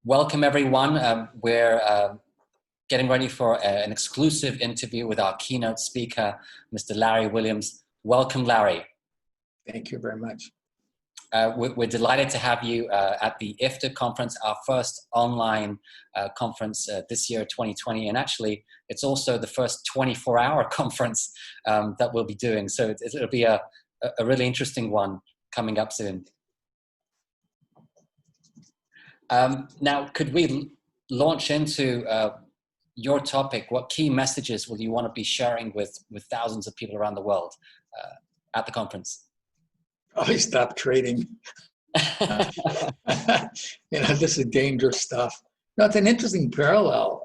Welcome, everyone. We're getting ready for an exclusive interview with our keynote speaker, Mr. Larry Williams. Welcome, Larry. Thank you very much. We're delighted to have you at the IFTA conference, our first online conference this year, 2020. And actually, it's also the first 24-hour conference that we'll be doing. So it'll be a really interesting one coming up soon. Now, could we launch into your topic? What key messages will you want to be sharing with thousands of people around the world at the conference? I stopped trading. This is dangerous stuff. No, it's an interesting parallel.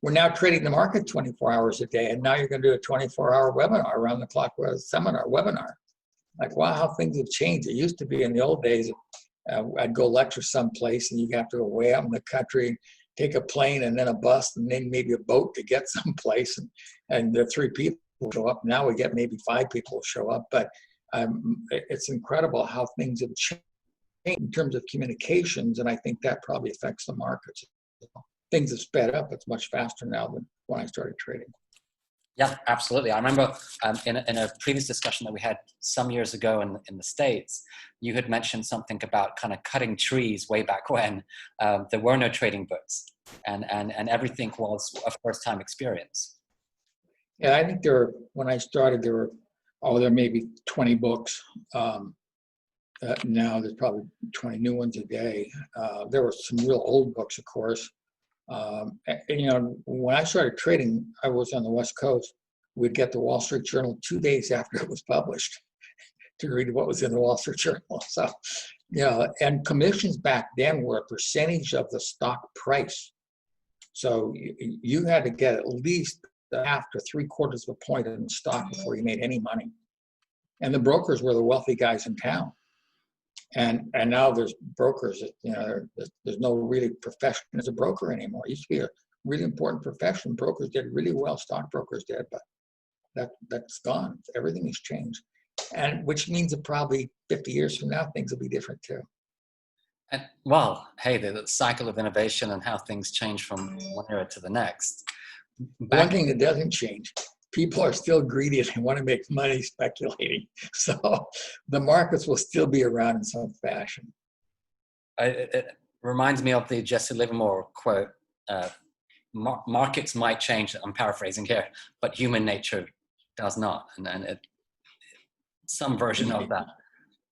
We're now trading the market 24 hours a day, and now you're going to do a 24-hour webinar, around the clock seminar, webinar. Like, wow, how things have changed. It used to be in the old days, I'd go lecture someplace, and you have to go way out in the country, take a plane, and then a bus, and then maybe a boat to get someplace, and the 3 people show up. Now we get maybe 5 people show up, but it's incredible how things have changed in terms of communications, and I think that probably affects the markets. Things have sped up. It's much faster now than when I started trading. Yeah, absolutely. I remember in a previous discussion that we had some years ago in the States, you had mentioned something about kind of cutting trees way back when. There were no trading books, and everything was a first-time experience. Yeah, I think when I started, there may be 20 books. Now there's probably 20 new ones a day. There were some real old books, of course. When I started trading, I was on the West Coast. We'd get the Wall Street Journal 2 days after it was published to read what was in the Wall Street Journal. So, and commissions back then were a percentage of the stock price. So you had to get at least half to 3/4 of a point in the stock before you made any money. And the brokers were the wealthy guys in town. And now there's brokers that, there's no really profession as a broker anymore. It used to be a really important profession. Brokers did really well, stockbrokers did, but that's gone. Everything has changed. And which means that probably 50 years from now, things will be different too. And well, hey, the cycle of innovation and how things change from one era to the next. One thing that doesn't change, people are still greedy and want to make money speculating. So the markets will still be around in some fashion. It reminds me of the Jesse Livermore quote, markets might change, I'm paraphrasing here, but human nature does not. And some version of that.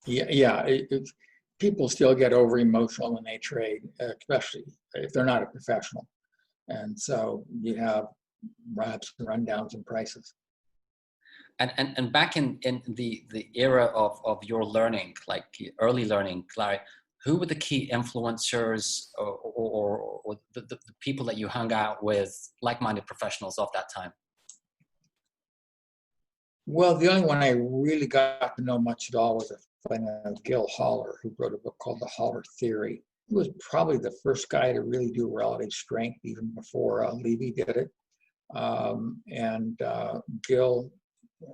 Yeah. People still get over emotional when they trade, especially if they're not a professional. And so you have ups and rundowns in prices. And back in the era of your learning, like early learning, Larry, who were the key influencers or the people that you hung out with, like-minded professionals of that time? Well, the only one I really got to know much at all was a friend of Gil Holler, who wrote a book called The Holler Theory. He was probably the first guy to really do relative strength, even before Levy did it. Gil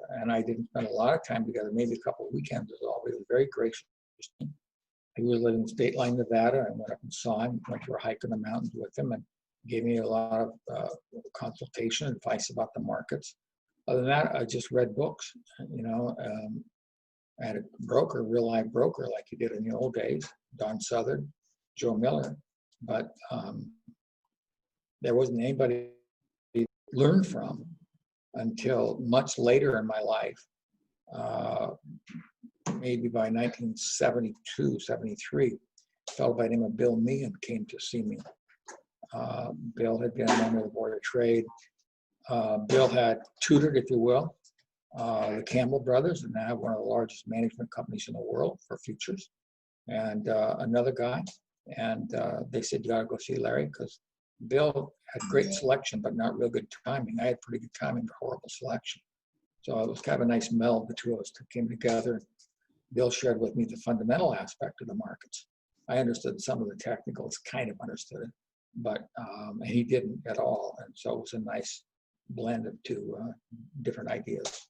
and I didn't spend a lot of time together, maybe a couple of weekends is all. He was very gracious. He was living in State Line, Nevada. I went up and saw him, went for a hike in the mountains with him, and gave me a lot of consultation, advice about the markets. Other than that, I just read books. I had a broker, real live broker, like you did in the old days, Don Southern, Joe Miller, but there wasn't anybody to learn from until much later in my life. Maybe by 1972, 73, a fellow by the name of Bill Meehan came to see me. Bill had been a member of the Board of Trade. Bill had tutored, if you will, the Campbell brothers, and now one of the largest management companies in the world for futures, and another guy. And they said, you ought to go see Larry, because Bill had great selection, but not real good timing. I had pretty good timing, but horrible selection. So it was kind of a nice meld. The two of us came together. Bill shared with me the fundamental aspect of the markets. I understood some of the technicals, kind of understood it, but he didn't at all. And so it was a nice blend of two different ideas.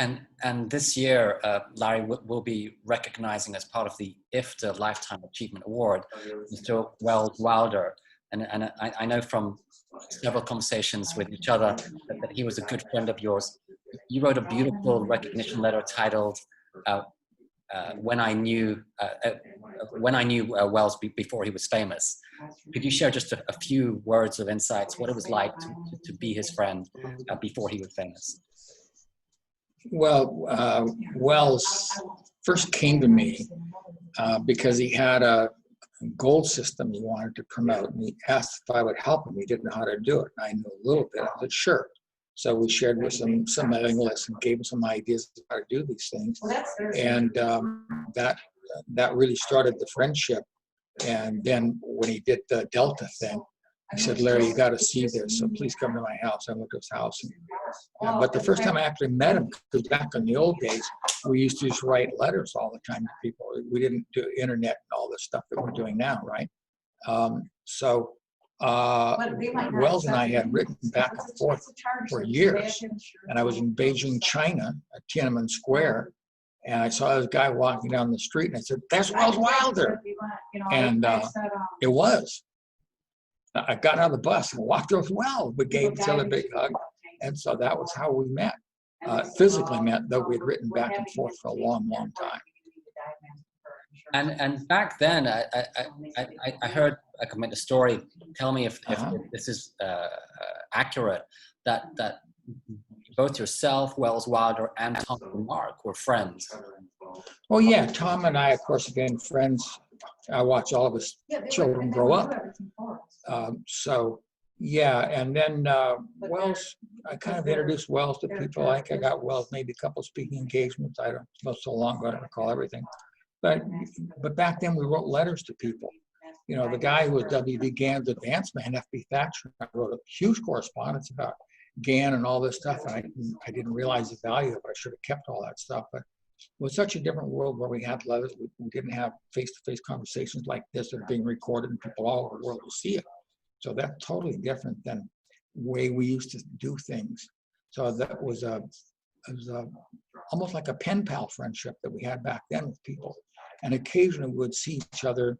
And this year, Larry will be recognizing as part of the IFTA Lifetime Achievement Award, Mr. Wells Wilder. And I know from several conversations with each other that he was a good friend of yours. You wrote a beautiful recognition letter titled "When I Knew Wells Before He Was Famous." Could you share just a few words of insights, what it was like to be his friend before he was famous? Well, Wells first came to me because he had a goal system he wanted to promote, and he asked if I would help him. He didn't know how to do it. I knew a little bit. I said, sure. So we shared with some mailing lists and gave him some ideas of how to do these things. And that really started the friendship. And then when he did the Delta thing, he said, Larry, you got to see this, so please come to my house. I went to his house. But the first time I actually met him, because back in the old days, we used to just write letters all the time to people. We didn't do internet and all this stuff that we're doing now, right? Wells and I had written back and forth for years. And I was in Beijing, China, at Tiananmen Square. And I saw this guy walking down the street, and I said, that's Wells Wilder. And it was. I got out of the bus and walked over, well, we gave each other a big hug. And so that was how we met. Physically met, though we'd written back and forth for a long, long time. And back then, I heard a comment, a story. Tell me if this is accurate. That both yourself, Wells Wilder, and Tom and Mark were friends. Oh yeah, Tom and I, of course, have been friends. I watched all of his children grow up. Yeah, and then Wells, I kind of introduced Wells to people. I think I got Wells maybe a couple speaking engagements. I don't know, so long ago, I don't recall everything. But back then we wrote letters to people. You know, the guy who was W.B. Gann's advance man, F.B. Thatcher, I wrote a huge correspondence about Gann and all this stuff. And I didn't realize the value of it. I should have kept all that stuff. But it was such a different world where we had letters. We didn't have face-to-face conversations like this that are being recorded and people all over the world will see it. So that's totally different than the way we used to do things. So that was almost like a pen pal friendship that we had back then with people. And occasionally we would see each other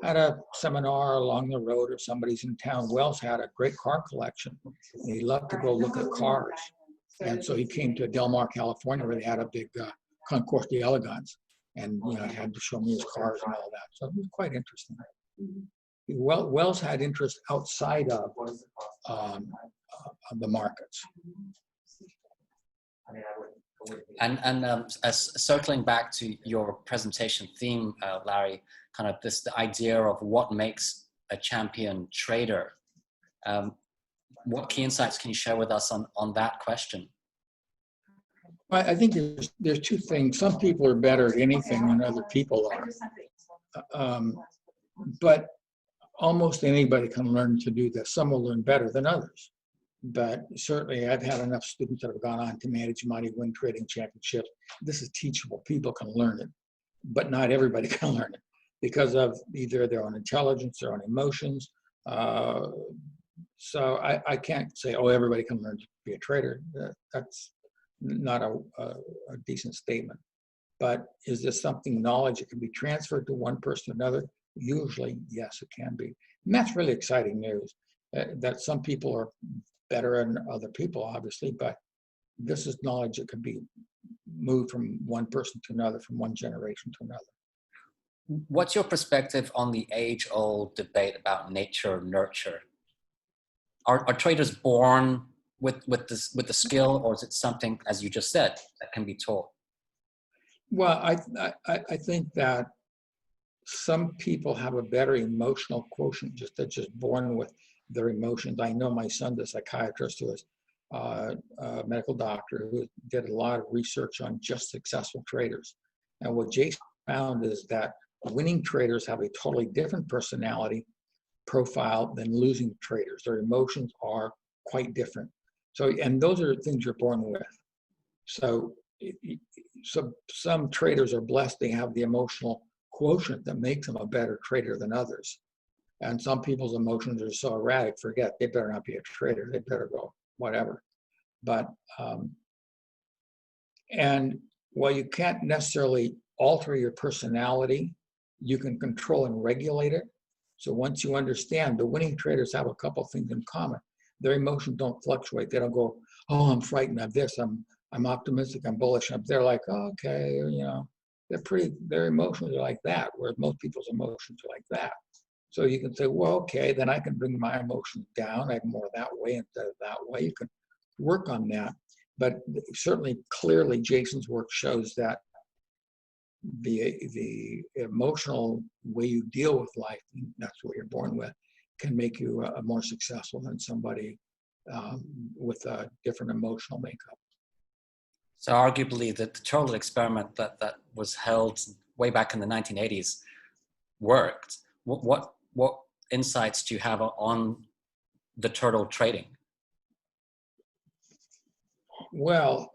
at a seminar along the road or somebody's in town. Wells had a great car collection. And he loved to go look at cars. And so he came to Del Mar, California, where they had a big Concours d'Elegance. And had to show me his cars and all that. So it was quite interesting. Wells had interest outside of the markets. And circling back to your presentation theme, Larry, kind of the idea of what makes a champion trader. What key insights can you share with us on that question? I think there's two things. Some people are better at anything than other people are. But almost anybody can learn to do this. Some will learn better than others. But certainly I've had enough students that have gone on to manage money, win trading championships. This is teachable. People can learn it, but not everybody can learn it because of either their own intelligence, their own emotions. So I can't say, oh, everybody can learn to be a trader. That's not a decent statement. But is this something, knowledge that can be transferred to one person to another? Usually, yes, it can be. And that's really exciting news, that some people are better than other people, obviously, but this is knowledge that can be moved from one person to another, from one generation to another. What's your perspective on the age-old debate about nature nurture? Are traders born with the skill, or is it something, as you just said, that can be taught? Well, I think that some people have a better emotional quotient, they're just born with their emotions. I know my son, the psychiatrist, who is a medical doctor, who did a lot of research on just successful traders. And what Jason found is that winning traders have a totally different personality profile than losing traders. Their emotions are quite different. So, and those are things you're born with. So some traders are blessed. They have the emotional quotient that makes them a better trader than others. And some people's emotions are so erratic, forget, they better not be a trader. They better go whatever. But And while you can't necessarily alter your personality, you can control and regulate it. So once you understand, the winning traders have a couple of things in common. Their emotions don't fluctuate. They don't go, oh, I'm frightened of this. I'm optimistic. I'm bullish. They're like, oh, okay, you know, their emotions are like that, whereas most people's emotions are like that. So you can say, well, okay, then I can bring my emotions down. I can more that way instead of that way. You can work on that. But certainly, clearly, Jason's work shows that the emotional way you deal with life, that's what you're born with, can make you more successful than somebody with a different emotional makeup. So arguably, the total experiment that was held way back in the 1980s worked. What insights do you have on the turtle trading? Well,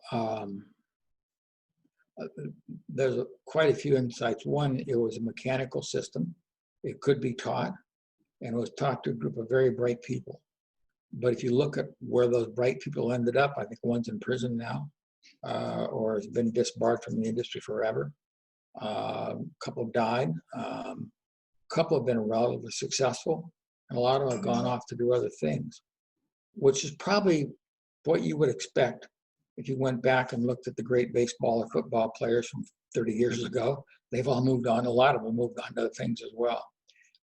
there's quite a few insights. One, it was a mechanical system. It could be taught, and it was taught to a group of very bright people. But if you look at where those bright people ended up, I think one's in prison now, or has been disbarred from the industry forever. A couple died. A couple have been relatively successful, and a lot of them have gone off to do other things, which is probably what you would expect if you went back and looked at the great baseball or football players from 30 years ago. They've all moved on. A lot of them moved on to other things as well.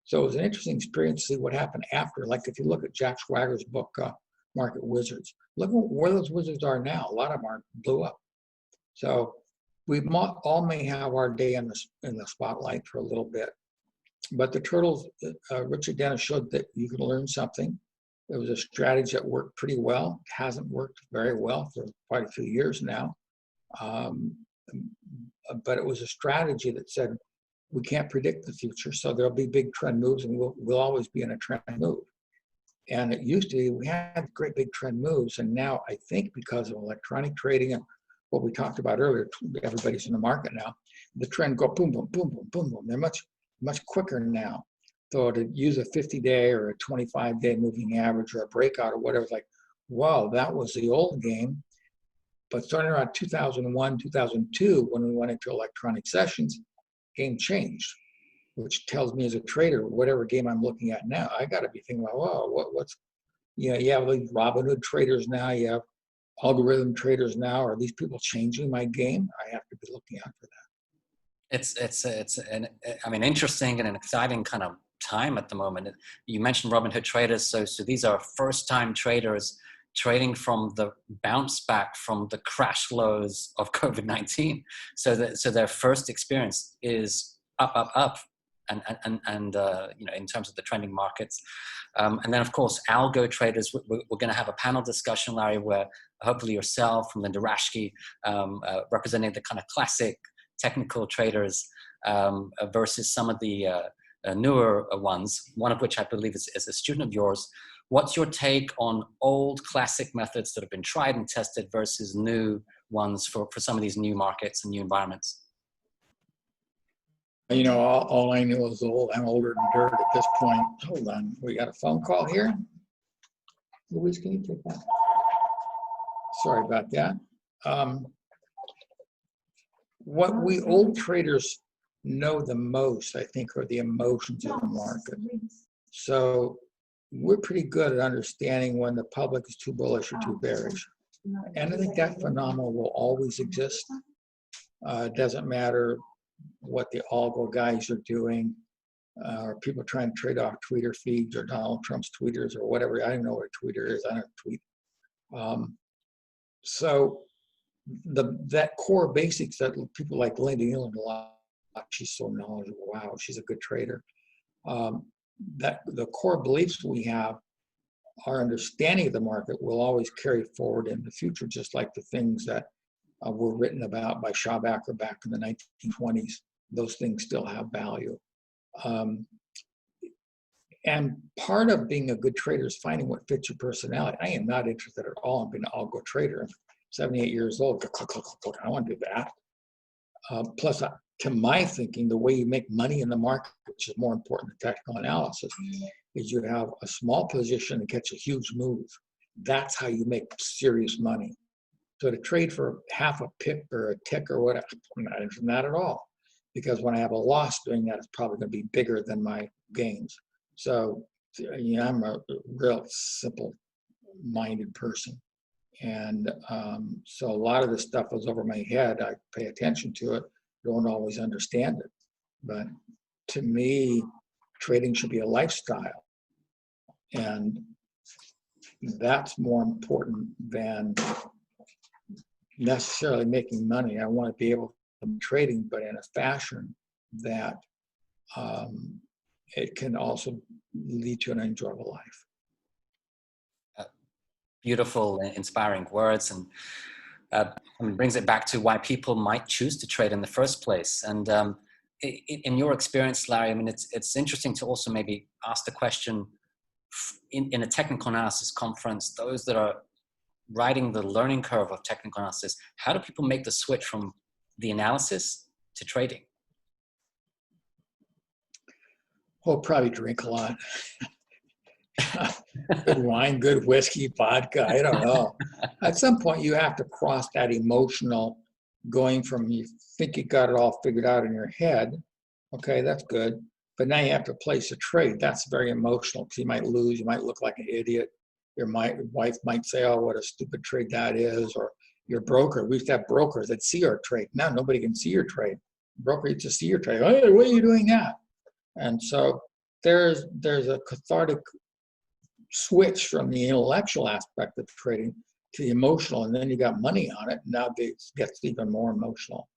So it was an interesting experience to see what happened after. Like if you look at Jack Schwager's book, Market Wizards, look where those wizards are now. A lot of them blew up. So we all may have our day in the spotlight for a little bit. But the turtles, Richard Dennis showed that you can learn something. It was a strategy that worked pretty well. It hasn't worked very well for quite a few years now. But it was a strategy that said, we can't predict the future, so there'll be big trend moves, and we'll always be in a trend move. And it used to be, we had great big trend moves, and now I think because of electronic trading and what we talked about earlier, everybody's in the market now, the trend go boom, boom, boom, boom, boom, boom. They're much quicker now. So to use a 50-day or a 25-day moving average or a breakout or whatever, it's like, wow, that was the old game. But starting around 2001, 2002, when we went into electronic sessions, game changed, which tells me as a trader, whatever game I'm looking at now, I got to be thinking about, wow, what's, you have these Robinhood traders now, you have algorithm traders now. Are these people changing my game? I have to be looking out for that. It's an interesting and an exciting kind of time at the moment. You mentioned Robinhood traders, so these are first-time traders trading from the bounce back from the crash lows of COVID-19. So their first experience is up, and in terms of the trending markets. And then of course, algo traders, we're going to have a panel discussion, Larry, where hopefully yourself and Linda Rashke, representing the kind of classic technical traders versus some of the newer ones, one of which I believe is a student of yours. What's your take on old classic methods that have been tried and tested versus new ones for some of these new markets and new environments? All I knew was old. I'm older than dirt at this point. Hold on, we got a phone call here. Louise, can you take that? Sorry about that. What we old traders know the most, I think, are the emotions of the market. So we're pretty good at understanding when the public is too bullish or too bearish. And I think that phenomenon will always exist. It doesn't matter what the algo guys are doing, or people trying to trade off Twitter feeds or Donald Trump's tweeters or whatever. I don't know what a tweeter is. I don't tweet. So that core basics that people like Linda Nealon a lot, she's so knowledgeable. Wow, she's a good trader. That the core beliefs we have, our understanding of the market will always carry forward in the future, just like the things that were written about by Schabacker back in the 1920s. Those things still have value. And part of being a good trader is finding what fits your personality. I am not interested at all in being an algo trader. I'm 78 years old. I don't want to do that. Plus, to my thinking, the way you make money in the market, which is more important than technical analysis, is you have a small position and catch a huge move. That's how you make serious money. So to trade for half a pick or a tick or whatever, I'm not interested in that at all. Because when I have a loss doing that, it's probably going to be bigger than my gains. So, I'm a real simple-minded person. And so a lot of this stuff goes over my head. I pay attention to it, don't always understand it. But to me, trading should be a lifestyle. And that's more important than necessarily making money. I want to be able to be trading, but in a fashion that it can also lead to an enjoyable life. Beautiful, inspiring words, and brings it back to why people might choose to trade in the first place. And in your experience, Larry, I mean, it's interesting to also maybe ask the question in a technical analysis conference, those that are riding the learning curve of technical analysis, how do people make the switch from the analysis to trading? Well, probably drink a lot. Good wine, good whiskey, vodka, I don't know. At some point, you have to cross that emotional, going from you think you got it all figured out in your head. Okay, that's good. But now you have to place a trade. That's very emotional because you might lose. You might look like an idiot. Your wife might say, oh, what a stupid trade that is. Or your broker. We used to have brokers that see our trade. Now nobody can see your trade. Broker used to see your trade. Hey, why are you doing that? And so there's a cathartic switch from the intellectual aspect of trading to the emotional, and then you got money on it. Now it gets even more emotional.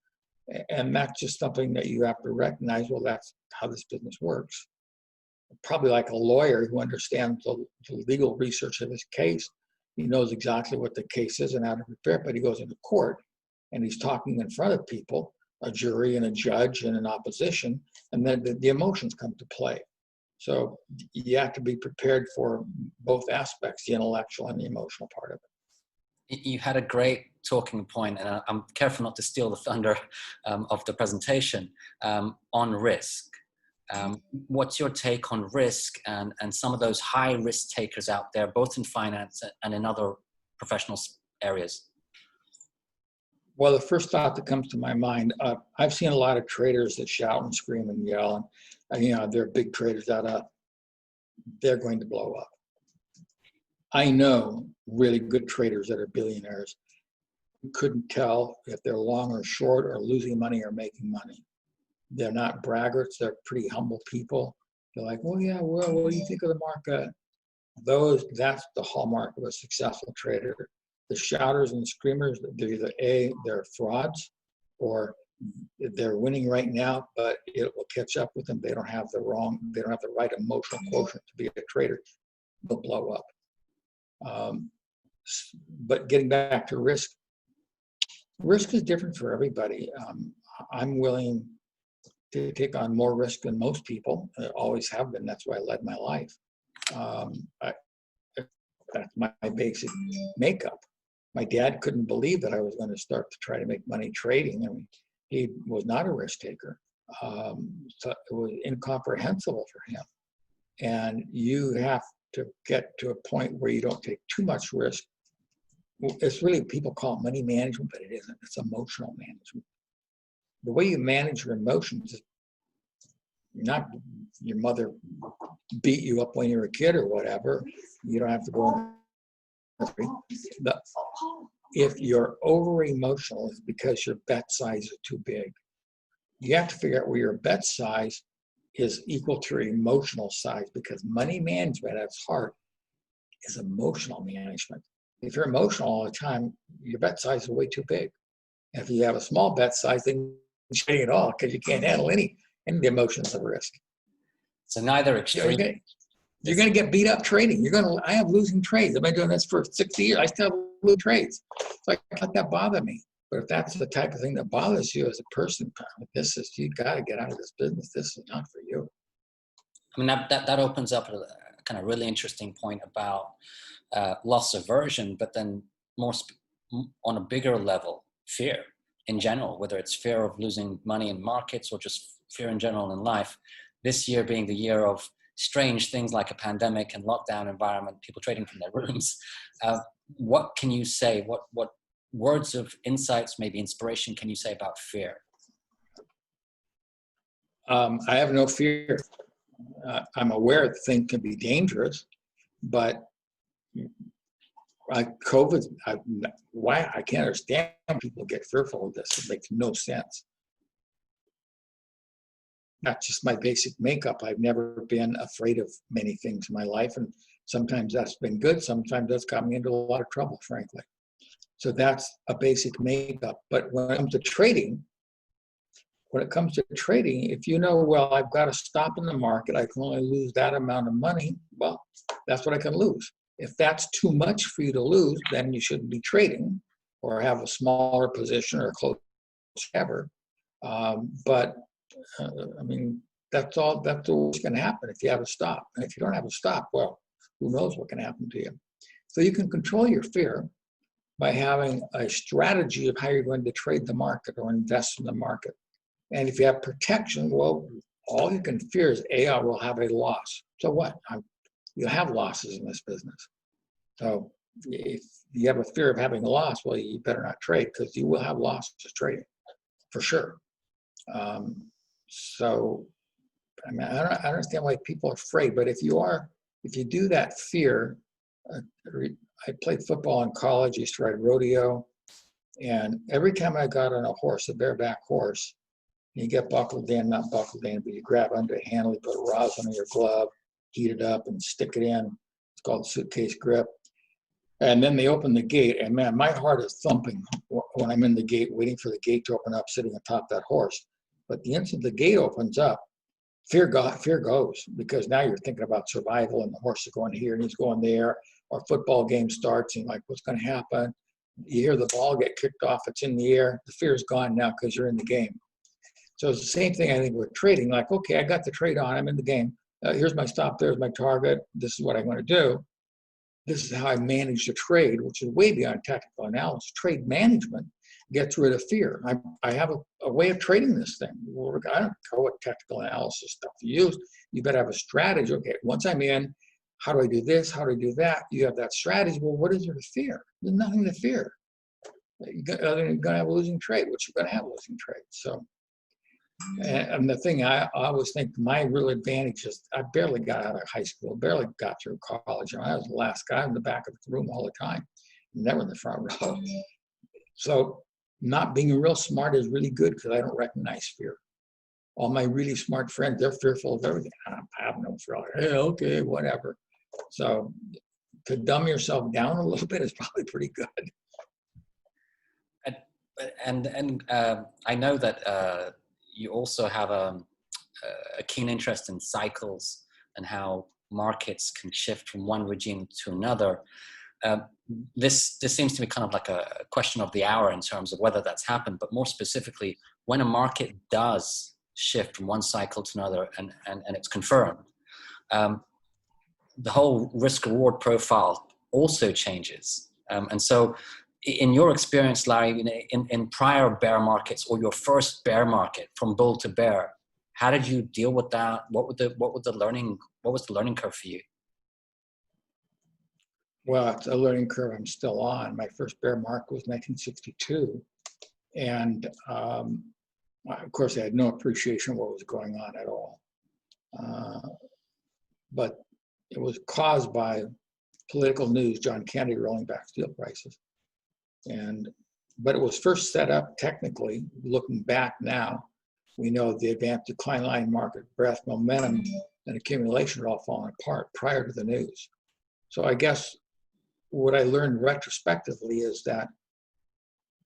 And that's just something that you have to recognize, well, that's how this business works. Probably like a lawyer who understands the legal research of his case. He knows exactly what the case is and how to prepare it, but he goes into court and he's talking in front of people, a jury and a judge and an opposition, and then the emotions come to play. So you have to be prepared for both aspects, the intellectual and the emotional part of it. You had a great talking point, and I'm careful not to steal the thunder of the presentation, on risk. What's your take on risk and some of those high risk takers out there, both in finance and in other professional areas? Well, the first thought that comes to my mind, I've seen a lot of traders that shout and scream and yell, and they're big traders that they're going to blow up. I know really good traders that are billionaires who couldn't tell if they're long or short or losing money or making money. They're not braggarts. They're pretty humble people. They're like, well, yeah, well, what do you think of the market? That's the hallmark of a successful trader. The shouters and the screamers, they're either they're frauds, or they're winning right now, but it will catch up with them. They don't have the right emotional quotient to be a trader. They'll blow up. But getting back to risk is different for everybody. I'm willing to take on more risk than most people. I always have been. That's why I led my life. That's my basic makeup. My dad couldn't believe that I was going to start to try to make money trading. I mean, he was not a risk taker. So it was incomprehensible for him. And you have to get to a point where you don't take too much risk. It's really, people call it money management, but it isn't. It's emotional management. The way you manage your emotions is not your mother beat you up when you were a kid or whatever. You don't have to go in. If you're over emotional, it's because your bet size is too big. You have to figure out where your bet size is equal to your emotional size, because money management at its heart is emotional management. If you're emotional all the time, your bet size is way too big. And if you have a small bet size, then you're not trading at all because you can't handle any of the emotions of risk. So neither extreme. You're going to get beat up trading. I have losing trades. I've been doing this for 60 years. I still have losing trades. So I can't let that bother me. But if that's the type of thing that bothers you as a person, you got to get out of this business. This is not for you. I mean, that opens up a kind of really interesting point about loss aversion, but then more on a bigger level, fear in general, whether it's fear of losing money in markets or just fear in general in life. This year being the year of strange things like a pandemic and lockdown environment, people trading from their rooms. What can you say? What words of insights, maybe inspiration, can you say about fear? I have no fear. I'm aware that things can be dangerous, but COVID, why I can't understand people get fearful of this. It makes no sense. That's just my basic makeup. I've never been afraid of many things in my life, and sometimes that's been good. Sometimes that's got me into a lot of trouble, frankly. So that's a basic makeup. But when it comes to trading, if you know, well, I've got to stop in the market, I can only lose that amount of money, well, that's what I can lose. If that's too much for you to lose, then you shouldn't be trading or have a smaller position or close ever. I mean, that's what's going to happen if you have a stop. And if you don't have a stop, well, who knows what can happen to you. So you can control your fear by having a strategy of how you're going to trade the market or invest in the market. And if you have protection, well, all you can fear is, I will have a loss. So what? You have losses in this business. So if you have a fear of having a loss, well, you better not trade, because you will have losses trading, for sure. So, I mean, I don't understand why people are afraid, but if you do that fear, I played football in college, used to ride rodeo, and every time I got on a horse, a bareback horse, you get buckled in, not buckled in, but you grab under the handle, you put rosin on your glove, heat it up and stick it in. It's called suitcase grip. And then they open the gate, and man, my heart is thumping when I'm in the gate, waiting for the gate to open up, sitting atop that horse. But the instant the gate opens up, fear goes, because now you're thinking about survival, and the horse is going here and he's going there, or football game starts and like, what's going to happen? You hear the ball get kicked off, it's in the air, the fear is gone now because you're in the game. So it's the same thing, I think, with trading. Like, okay, I got the trade on, I'm in the game. Here's my stop, there's my target, this is what I'm going to do. This is how I manage the trade, which is way beyond technical analysis. Trade management gets rid of fear. I have a way of trading this thing. I don't care what technical analysis stuff you use. You better have a strategy. Okay, once I'm in, how do I do this? How do I do that? You have that strategy. Well, what is there to fear? There's nothing to fear. You're going to have a losing trade, which you're going to have a losing trade. So, and the thing I always think my real advantage is I barely got out of high school, barely got through college. I was the last guy in the back of the room all the time, never in the front row. So not being real smart is really good because I don't recognize fear. All my really smart friends, they're fearful of everything. I have no fear. Hey, okay, whatever. So to dumb yourself down a little bit is probably pretty good. And I know that you also have a keen interest in cycles and how markets can shift from one regime to another. This seems to be kind of like a question of the hour in terms of whether that's happened, but more specifically, when a market does shift from one cycle to another and it's confirmed, the whole risk-reward profile also changes. And so in your experience, Larry, in prior bear markets or your first bear market from bull to bear, how did you deal with that? What was the learning curve for you? Well, it's a learning curve I'm still on. My first bear market was 1962. And of course, I had no appreciation of what was going on at all. But it was caused by political news, John Kennedy rolling back steel prices. But it was first set up technically, looking back now, we know the advanced decline line, market breadth, momentum, and accumulation are all falling apart prior to the news. So I guess what I learned retrospectively is that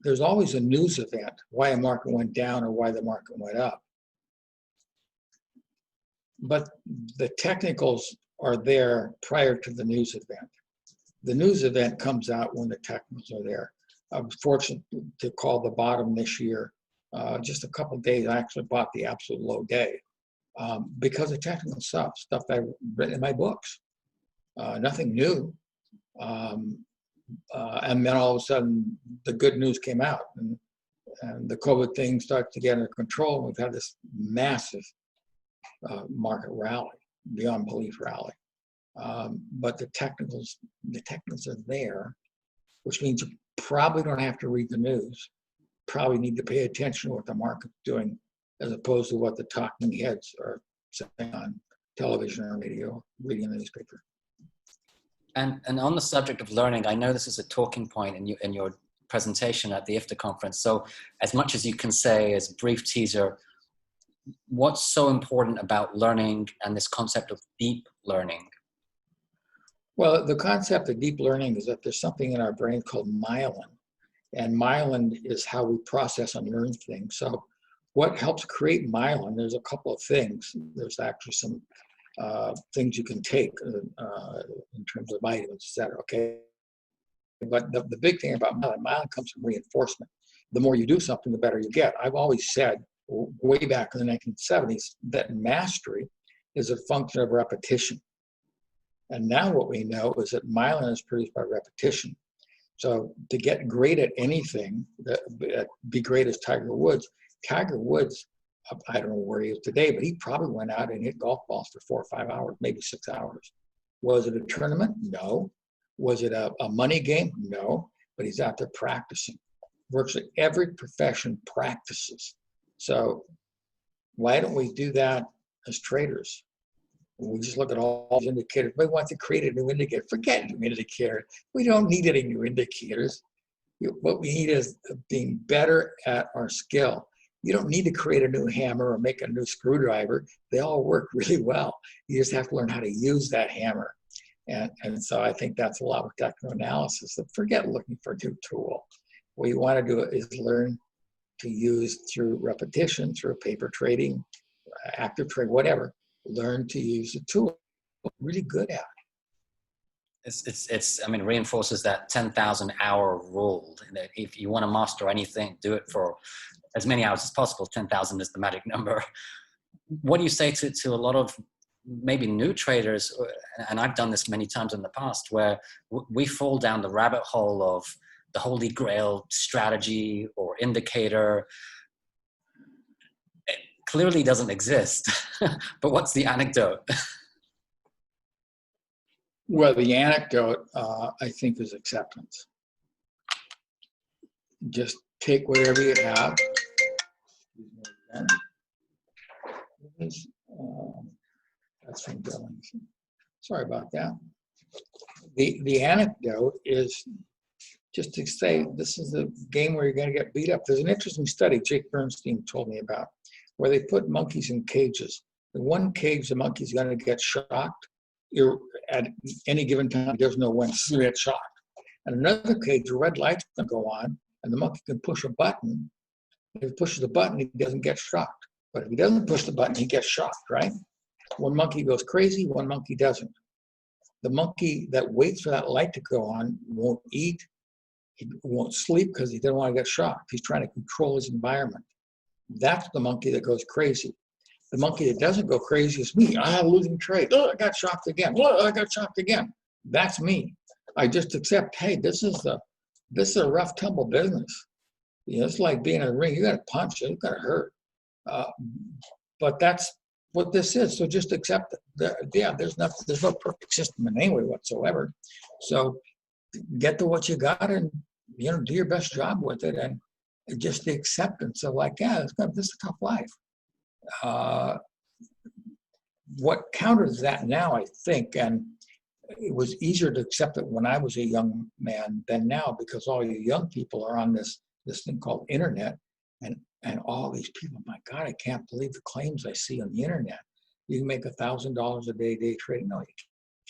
there's always a news event, why a market went down or why the market went up. But the technicals are there prior to the news event. The news event comes out when the technicals are there. I was fortunate to call the bottom this year. Just a couple of days, I actually bought the absolute low day because of technical stuff I've written in my books. Nothing new. And then all of a sudden, the good news came out, and the COVID thing started to get under control. We've had this massive market rally, beyond belief rally. But the technicals are there, which means probably don't have to read the news. Probably need to pay attention to what the market's doing as opposed to what the talking heads are saying on television or radio, reading the newspaper. And on the subject of learning, I know this is a talking point in your presentation at the IFTA conference. So as much as you can say as a brief teaser, what's so important about learning and this concept of deep learning? Well, the concept of deep learning is that there's something in our brain called myelin. And myelin is how we process and learn things. So what helps create myelin, there's a couple of things. There's actually some things you can take in terms of vitamins, et cetera, okay? But the big thing about myelin comes from reinforcement. The more you do something, the better you get. I've always said, way back in the 1970s, that mastery is a function of repetition. And now what we know is that myelin is produced by repetition. So to get great at anything, be great as Tiger Woods. Tiger Woods, I don't know where he is today, but he probably went out and hit golf balls for 4 or 5 hours, maybe 6 hours. Was it a tournament? No. Was it a money game? No. But he's out there practicing. Virtually every profession practices. So why don't we do that as traders? We just look at all these indicators. We want to create a new indicator. Forget a new indicator. We don't need any new indicators. What we need is being better at our skill. You don't need to create a new hammer or make a new screwdriver. They all work really well. You just have to learn how to use that hammer. And so I think that's a lot with techno-analysis. So forget looking for a new tool. What you want to do is learn to use through repetition, through paper trading, active trade, whatever. Learn to use the tool. Really good at I mean, reinforces that 10,000 hour rule. That if you want to master anything, do it for as many hours as possible. 10,000 is the magic number. What do you say to a lot of maybe new traders? And I've done this many times in the past, where we fall down the rabbit hole of the holy grail strategy or indicator. It clearly doesn't exist. But what's the anecdote? Well, the anecdote, I think, is acceptance. Just take whatever you have. That's from Billings. Sorry about that. The anecdote is just to say this is a game where you're going to get beat up. There's an interesting study Jake Bernstein told me about, where they put monkeys in cages. In one cage, the monkey's going to get shocked. At any given time, he doesn't know when to get shocked. And another cage, the red light's going to go on, and the monkey can push a button. If he pushes the button, he doesn't get shocked. But if he doesn't push the button, he gets shocked, right? One monkey goes crazy, one monkey doesn't. The monkey that waits for that light to go on won't eat, he won't sleep because he doesn't want to get shocked. He's trying to control his environment. That's the monkey that goes crazy. The monkey that doesn't go crazy is me. I have a losing trade. Oh, I got shocked again. Oh, I got shocked again. That's me. I just accept, hey, this is a rough tumble business. You know, it's like being in a ring. You got to punch it. You got to hurt. But that's what this is. So just accept it. Yeah, there's no perfect system in any way whatsoever. So get to what you got and do your best job with it, and just the acceptance of like, yeah, this is a tough life. What counters that now, I think, and it was easier to accept it when I was a young man than now, because all you young people are on this thing called internet, and all these people, my God, I can't believe the claims I see on the internet. You can make $1,000 a day trading. No, you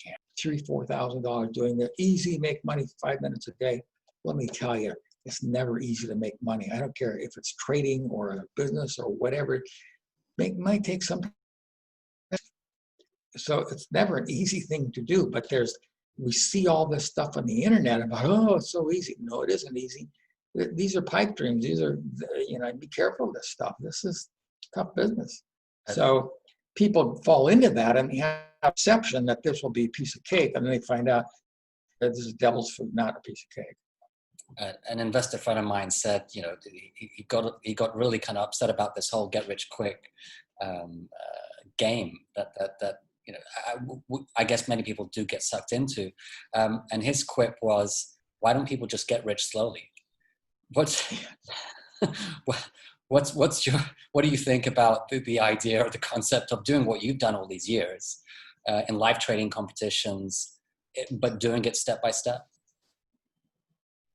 can't. $3,000-$4,000 doing it. Easy, make money 5 minutes a day. Let me tell you, it's never easy to make money. I don't care if it's trading or a business or whatever. Might take some time. So it's never an easy thing to do, but we see all this stuff on the internet about, oh, it's so easy. No, it isn't easy. These are pipe dreams. These are, be careful of this stuff. This is tough business. So people fall into that and have a perception that this will be a piece of cake, and then they find out that this is devil's food, not a piece of cake. An investor friend of mine said, he got really kind of upset about this whole get rich quick game that I guess many people do get sucked into. And his quip was, why don't people just get rich slowly? What's what do you think about the idea or the concept of doing what you've done all these years in live trading competitions, but doing it step by step?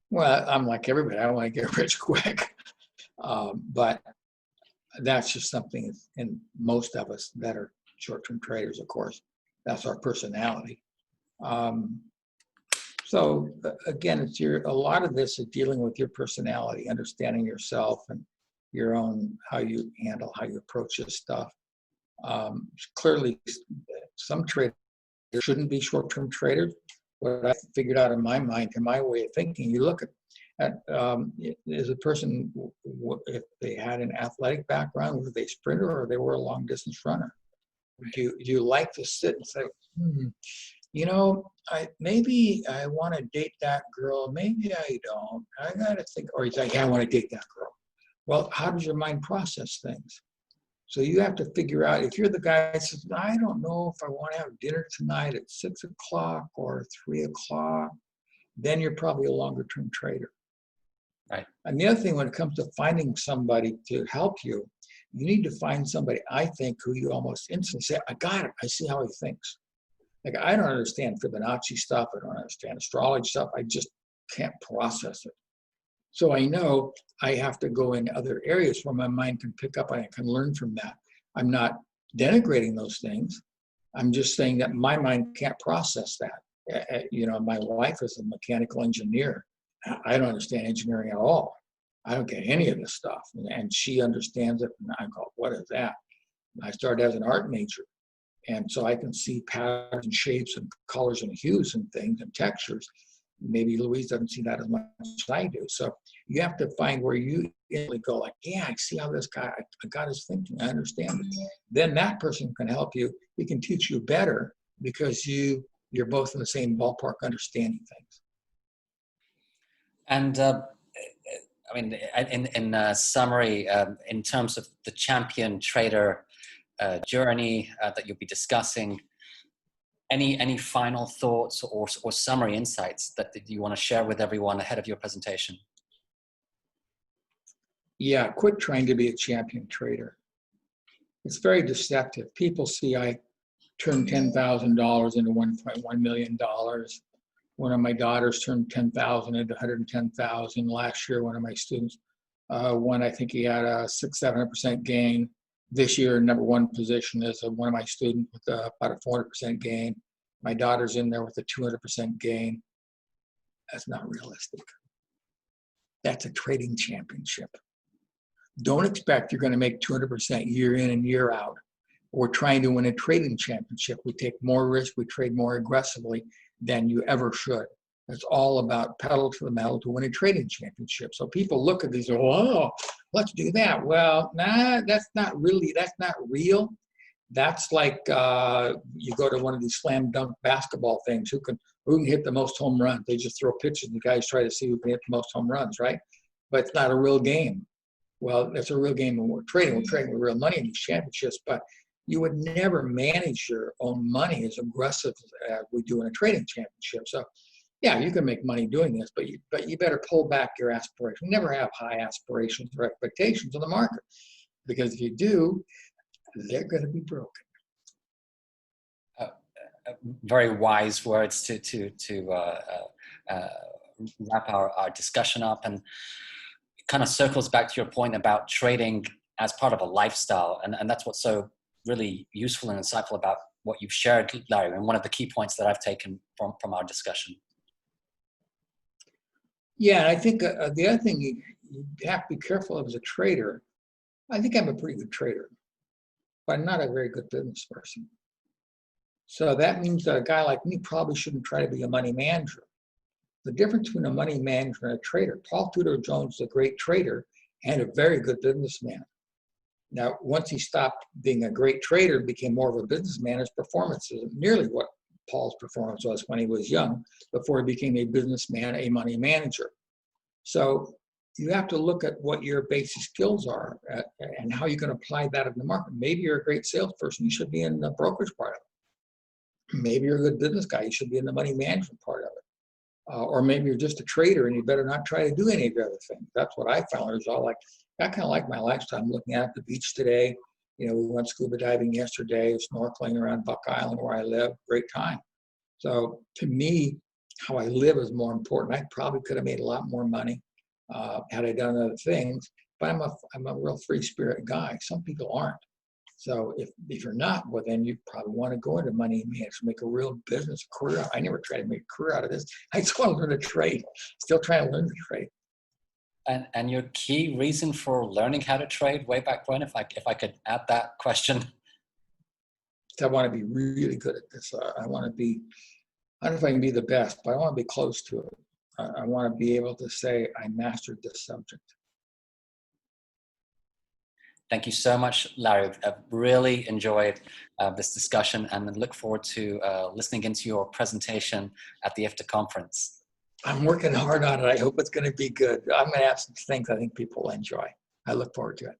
Well, I'm like everybody. I want to get rich quick, but that's just something in most of us that are short-term traders. Of course, that's our personality. So again, a lot of this is dealing with your personality, understanding yourself and your own, how you approach this stuff. Clearly, some traders shouldn't be short-term traders. What I figured out in my mind, in my way of thinking, you look at is a person, if they had an athletic background, were they a sprinter or they were a long-distance runner? Do you like to sit and say, you know, maybe I want to date that girl, maybe I don't. I got to think, or you say, yeah, I want to date that girl. Well, how does your mind process things? So you have to figure out, if you're the guy that says, I don't know if I want to have dinner tonight at 6 o'clock or 3 o'clock, then you're probably a longer term trader. Right. And the other thing, when it comes to finding somebody to help you, you need to find somebody, I think, who you almost instantly say, I got it. I see how he thinks. Like, I don't understand Fibonacci stuff. I don't understand astrology stuff. I just can't process it. So I know I have to go in other areas where my mind can pick up and I can learn from that. I'm not denigrating those things. I'm just saying that my mind can't process that. You know, my wife is a mechanical engineer. I don't understand engineering at all. I don't get any of this stuff. And she understands it. And I go, what is that? And I started as an art major. And so I can see patterns and shapes and colors and hues and things and textures. Maybe Louise doesn't see that as much as I do. So you have to find where you go like, yeah, I see how this guy, I got his thinking, I understand it. Then that person can help you. He can teach you better because you're both in the same ballpark understanding things. And I mean, in summary, in terms of the champion trader journey that you'll be discussing, any final thoughts or summary insights that you want to share with everyone ahead of your presentation? Yeah, quit trying to be a champion trader. It's very deceptive. People see I turned $10,000 into $1.1 million. One of my daughters turned 10,000 into 110,000. Last year, one of my students won, I think he had a 600-700% gain. This year, number one position is one of my students with about a 400% gain. My daughter's in there with a 200% gain. That's not realistic. That's a trading championship. Don't expect you're going to make 200% year in and year out. We're trying to win a trading championship. We take more risk. We trade more aggressively than you ever should. It's all about pedal to the metal to win a trading championship. So people look at these and go, oh, let's do that. Well, nah, that's not real. That's like you go to one of these slam dunk basketball things. Who can hit the most home runs? They just throw pitches and the guys try to see who can hit the most home runs, right? But it's not a real game. Well, it's a real game when we're trading. We're trading with real money in these championships, but you would never manage your own money as aggressive as we do in a trading championship. So, yeah, you can make money doing this, but you better pull back your aspirations. Never have high aspirations or expectations in the market, because if you do, they're going to be broken. Very wise words to wrap our discussion up, and it kind of circles back to your point about trading as part of a lifestyle, and that's what's so really useful and insightful about what you've shared, Larry, and one of the key points that I've taken from our discussion. Yeah, and I think the other thing you have to be careful of as a trader, I think I'm a pretty good trader, but I'm not a very good business person. So that means that a guy like me probably shouldn't try to be a money manager. The difference between a money manager and a trader, Paul Tudor Jones is a great trader and a very good businessman. Now, once he stopped being a great trader and became more of a businessman, his performance isn't nearly what Paul's performance was when he was young, before he became a businessman, a money manager. So you have to look at what your basic skills are and how you can apply that in the market. Maybe you're a great salesperson, you should be in the brokerage part of it. Maybe you're a good business guy, you should be in the money management part of it. or maybe you're just a trader and you better not try to do any of the other things. That's what I found. Is all like, I kind of like my lifestyle. I'm looking at the beach today. You know, we went scuba diving yesterday, snorkeling around Buck Island where I live. Great time. So to me, how I live is more important. I probably could have made a lot more money had I done other things, but I'm a real free spirit guy. Some people aren't. So if you're not, well, then you probably want to go into money management, make a real business career. I never tried to make a career out of this. I just want to learn to trade. Still trying to learn to trade. And your key reason for learning how to trade way back when, if I could add that question. I want to be really good at this. I want to be, I don't know if I can be the best, but I want to be close to it. I want to be able to say I mastered this subject. Thank you so much, Larry. I've really enjoyed this discussion and look forward to listening into your presentation at the IFTA conference. I'm working hard on it. I hope it's going to be good. I'm going to have some things I think people will enjoy. I look forward to it.